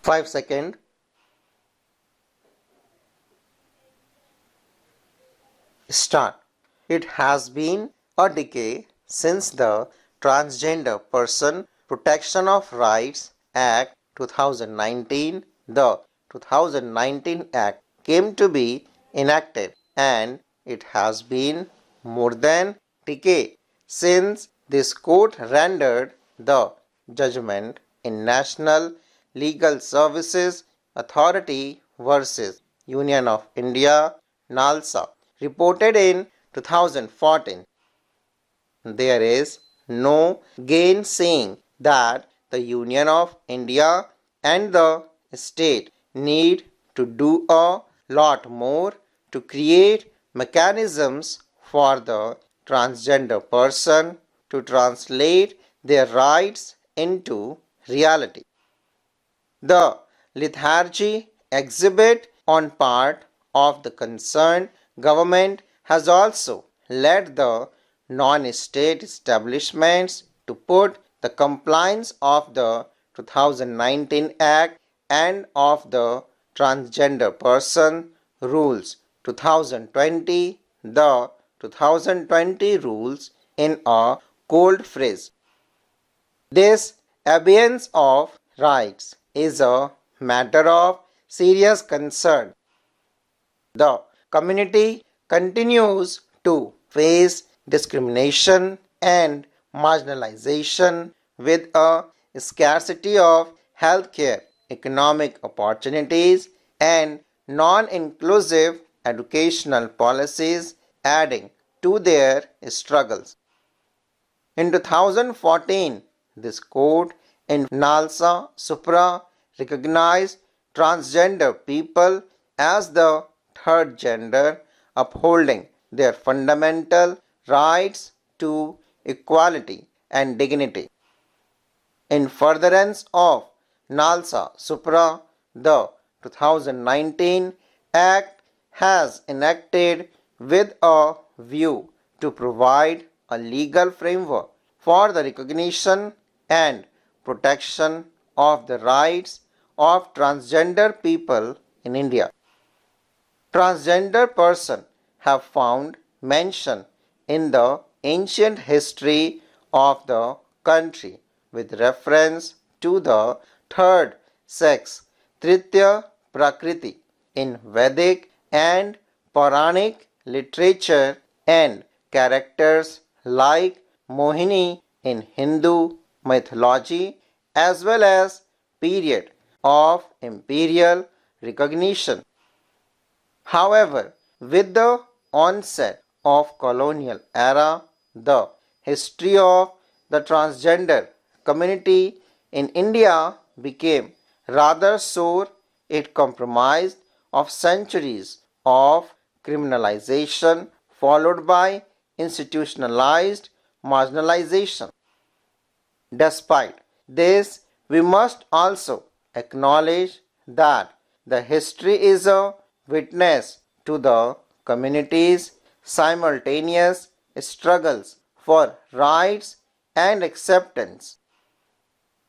5 seconds. Start. It has been a decade since the Transgender Person Protection of Rights Act 2019, the 2019 Act, came to be enacted, and it has been more than a decade since this court rendered the judgment in National Legal Services Authority versus Union of India, NALSA, reported in 2014. There is no gainsaying that the Union of India and the state need to do a lot more to create mechanisms for the transgender person to translate their rights into reality. The lethargy exhibit on part of the concerned government has also led the non-state establishments to put the compliance of the 2019 Act and of the Transgender Person Rules 2020, the 2020 rules, in a cold freeze. This abeyance of rights is a matter of serious concern. The community continues to face discrimination and marginalization with a scarcity of healthcare, economic opportunities, and non-inclusive educational policies adding to their struggles. In 2014, this court in Nalsa Supra recognized transgender people as the third gender, upholding their fundamental rights to equality and dignity. In furtherance of Nalsa Supra, the 2019 Act has enacted with a view to provide a legal framework for the recognition and protection of the rights of transgender people in India. Transgender persons have found mention in the ancient history of the country with reference to the third sex, Tritya Prakriti, in Vedic and Puranic literature, and characters like Mohini in Hindu mythology, as well as period of imperial recognition. However, with the onset of colonial era, the history of the transgender community in India became rather sore. It comprised of centuries of criminalization followed by institutionalized marginalization. Despite this, we must also acknowledge that the history is a witness to the community's simultaneous struggles for rights and acceptance.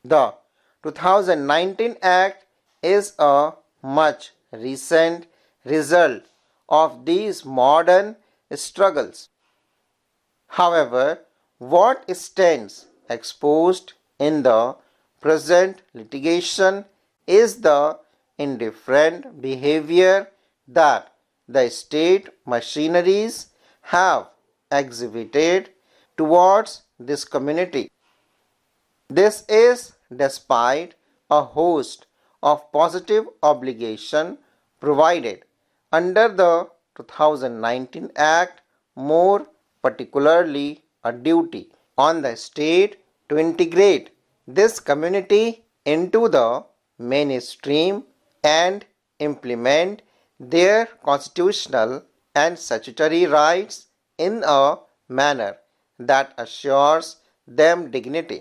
The 2019 Act is a much recent result of these modern struggles. However, what stands exposed in the present litigation is the indifferent behavior that the state machineries have exhibited towards this community. This is despite a host of positive obligations provided under the 2019 Act, more particularly a duty on the state to integrate this community into the mainstream and implement their constitutional and statutory rights in a manner that assures them dignity.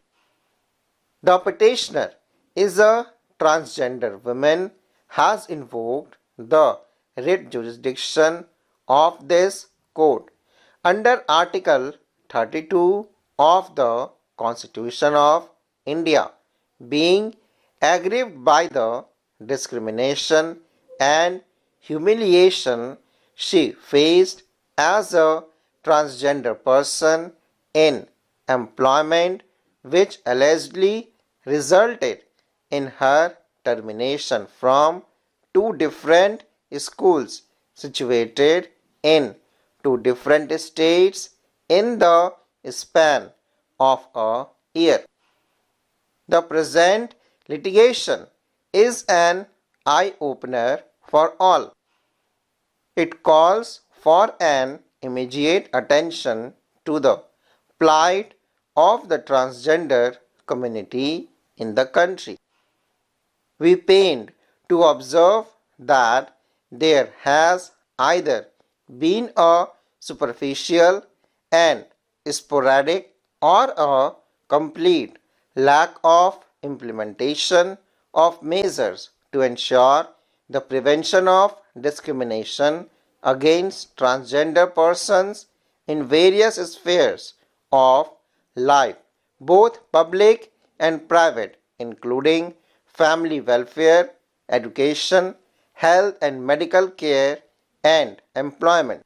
The petitioner is a transgender woman, has invoked the writ jurisdiction of this court under Article 32 of the Constitution of India, being aggrieved by the discrimination and humiliation she faced as a transgender person in employment, which allegedly resulted in her termination from two different schools situated in two different states in the span of a year. The present litigation is an eye-opener for all. It calls for an immediate attention to the plight of the transgender community in the country. We pained to observe that there has either been a superficial and sporadic or a complete lack of implementation of measures to ensure the prevention of discrimination against transgender persons in various spheres of life, both public and private, including family welfare, education, health and medical care, and employment.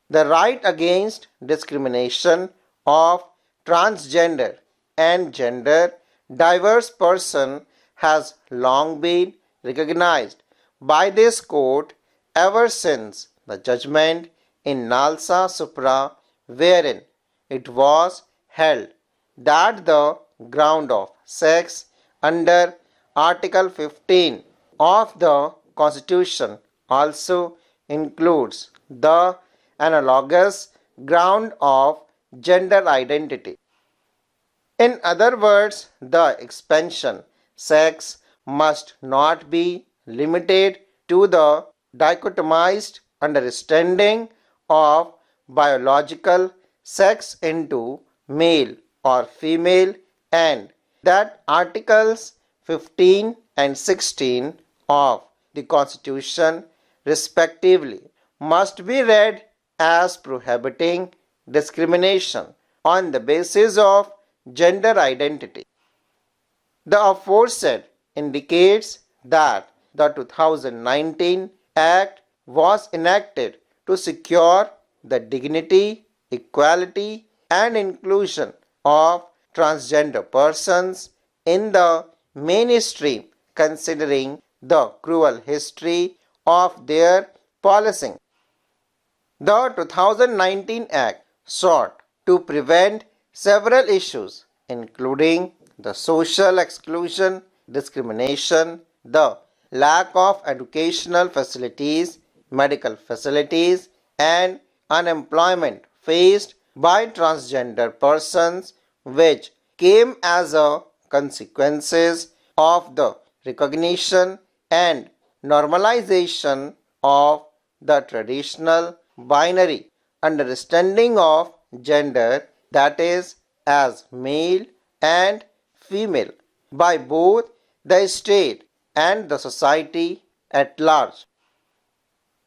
The right against discrimination of transgender and gender diverse person has long been recognized by this court ever since the judgment in Nalsa Supra, wherein it was held that the ground of sex under Article 15 of the Constitution also includes the analogous ground of gender identity. In other words, the expansion sex must not be limited to the dichotomized understanding of biological sex into male or female, and that Articles 15 and 16 of the Constitution respectively must be read as prohibiting discrimination on the basis of gender identity. The aforesaid indicates that the 2019 Act was enacted to secure the dignity, equality, and inclusion of transgender persons in the mainstream, considering the cruel history of their policing. The 2019 Act sought to prevent several issues, including the social exclusion, discrimination, the lack of educational facilities, medical facilities, and unemployment faced by transgender persons, which came as a consequences of the recognition and normalization of the traditional binary understanding of gender, that is, as male and female, by both the state and the society at large.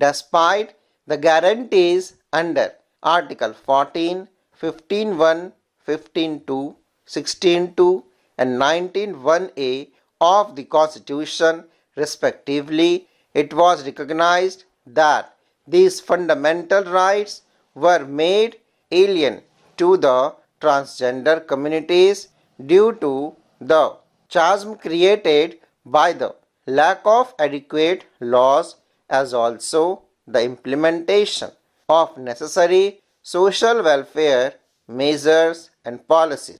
Despite the guarantees under Article 14, 15.1, 15.2, 16.2 and 19.1a of the Constitution respectively, it was recognized that these fundamental rights were made alien to the transgender communities due to the chasm created by the lack of adequate laws, as also the implementation of necessary social welfare measures and policies.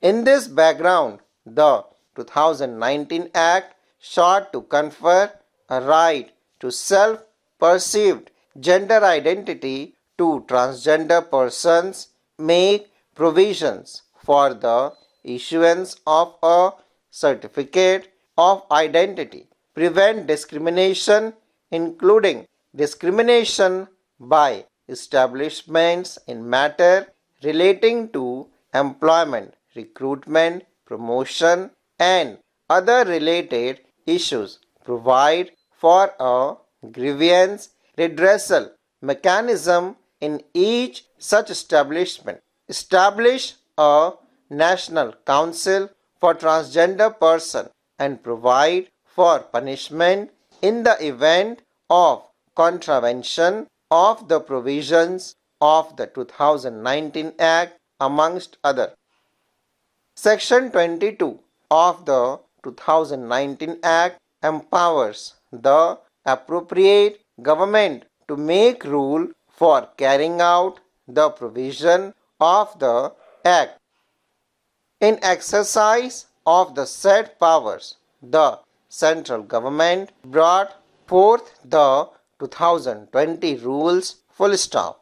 In this background, the 2019 Act sought to confer a right to self-perceived gender identity to transgender persons, make provisions for the issuance of a certificate of identity, prevent discrimination, including discrimination by establishments in matter relating to employment, recruitment, promotion, and other related issues, provide for a grievance redressal mechanism in each such establishment, establish a National Council for Transgender Persons and provide for punishment in the event of contravention of the provisions of the 2019 Act, amongst other. Section 22 of the 2019 Act empowers the appropriate government to make rule for carrying out the provision of the Act. In exercise of the said powers, the central government brought forth the 2020 rules, full stop.